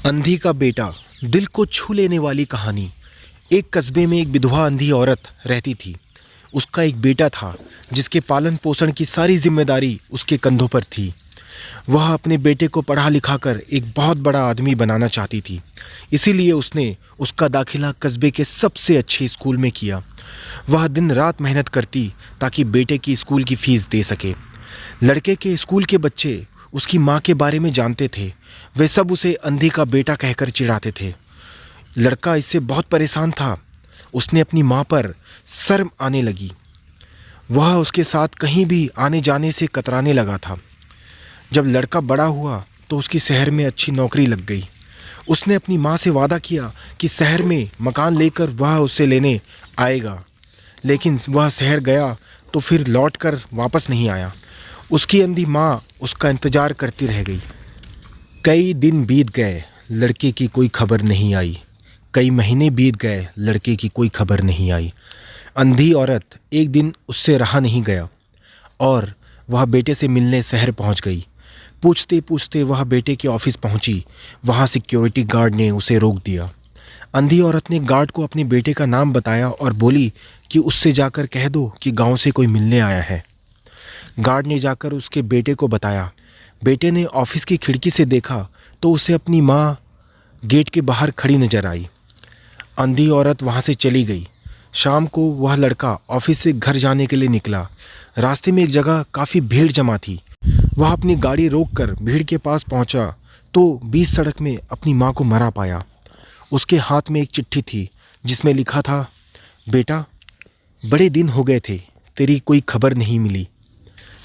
अंधी का बेटा, दिल को छू लेने वाली कहानी। एक कस्बे में एक विधवा अंधी औरत रहती थी। उसका एक बेटा था जिसके पालन पोषण की सारी जिम्मेदारी उसके कंधों पर थी। वह अपने बेटे को पढ़ा लिखा कर एक बहुत बड़ा आदमी बनाना चाहती थी। इसीलिए उसने उसका दाखिला कस्बे के सबसे अच्छे स्कूल में किया। वह दिन रात मेहनत करती ताकि बेटे की स्कूल की फीस दे सके। लड़के के स्कूल के बच्चे उसकी माँ के बारे में जानते थे। वे सब उसे अंधी का बेटा कहकर चिढ़ाते थे। लड़का इससे बहुत परेशान था। उसने अपनी माँ पर शर्म आने लगी। वह उसके साथ कहीं भी आने जाने से कतराने लगा था। जब लड़का बड़ा हुआ तो उसकी शहर में अच्छी नौकरी लग गई। उसने अपनी माँ से वादा किया कि शहर में मकान लेकर वह उसे लेने आएगा, लेकिन वह शहर गया तो फिर लौट कर वापस नहीं आया। उसकी अंधी माँ उसका इंतज़ार करती रह गई। कई दिन बीत गए, लड़के की कोई खबर नहीं आई। कई महीने बीत गए, लड़के की कोई खबर नहीं आई। अंधी औरत एक दिन उससे रहा नहीं गया और वह बेटे से मिलने शहर पहुंच गई। पूछते पूछते वह बेटे के ऑफिस पहुंची। वहां सिक्योरिटी गार्ड ने उसे रोक दिया। अंधी औरत ने गार्ड को अपने बेटे का नाम बताया और बोली कि उससे जाकर कह दो कि गांव से कोई मिलने आया है। गार्ड ने जाकर उसके बेटे को बताया। बेटे ने ऑफिस की खिड़की से देखा तो उसे अपनी माँ गेट के बाहर खड़ी नजर आई। अंधी औरत वहाँ से चली गई। शाम को वह लड़का ऑफिस से घर जाने के लिए निकला। रास्ते में एक जगह काफ़ी भीड़ जमा थी। वह अपनी गाड़ी रोककर भीड़ के पास पहुंचा तो बीच सड़क में अपनी माँ को मरा पाया। उसके हाथ में एक चिट्ठी थी जिसमें लिखा था, बेटा, बड़े दिन हो गए थे, तेरी कोई खबर नहीं मिली।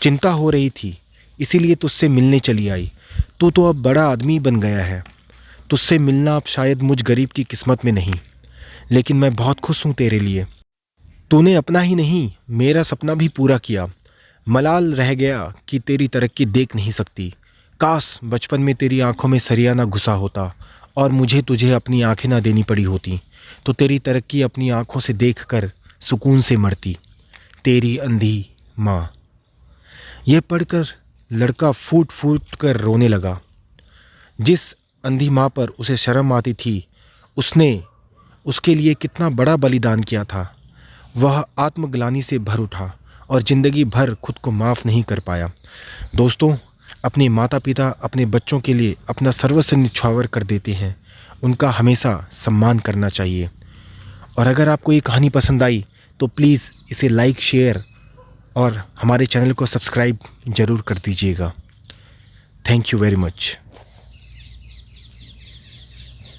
चिंता हो रही थी, इसीलिए तुझसे मिलने चली आई। तू तो अब बड़ा आदमी बन गया है। तुझसे मिलना अब शायद मुझ गरीब की किस्मत में नहीं, लेकिन मैं बहुत खुश हूँ तेरे लिए। तूने अपना ही नहीं, मेरा सपना भी पूरा किया। मलाल रह गया कि तेरी तरक्की देख नहीं सकती। काश बचपन में तेरी आंखों में सरिया ना घुसा होता और मुझे तुझे अपनी आंखें ना देनी पड़ी होती, तो तेरी तरक्की अपनी आंखों से देखकर सुकून से मरती। तेरी अंधी माँ। यह पढ़कर लड़का फूट फूट कर रोने लगा। जिस अंधी माँ पर उसे शर्म आती थी, उसने उसके लिए कितना बड़ा बलिदान किया था। वह आत्मग्लानि से भर उठा और ज़िंदगी भर खुद को माफ़ नहीं कर पाया। दोस्तों, अपने माता पिता अपने बच्चों के लिए अपना सर्वस्व निछावर कर देते हैं। उनका हमेशा सम्मान करना चाहिए। और अगर आपको ये कहानी पसंद आई तो प्लीज़ इसे लाइक, शेयर और हमारे चैनल को सब्सक्राइब ज़रूर कर दीजिएगा। Thank you very much.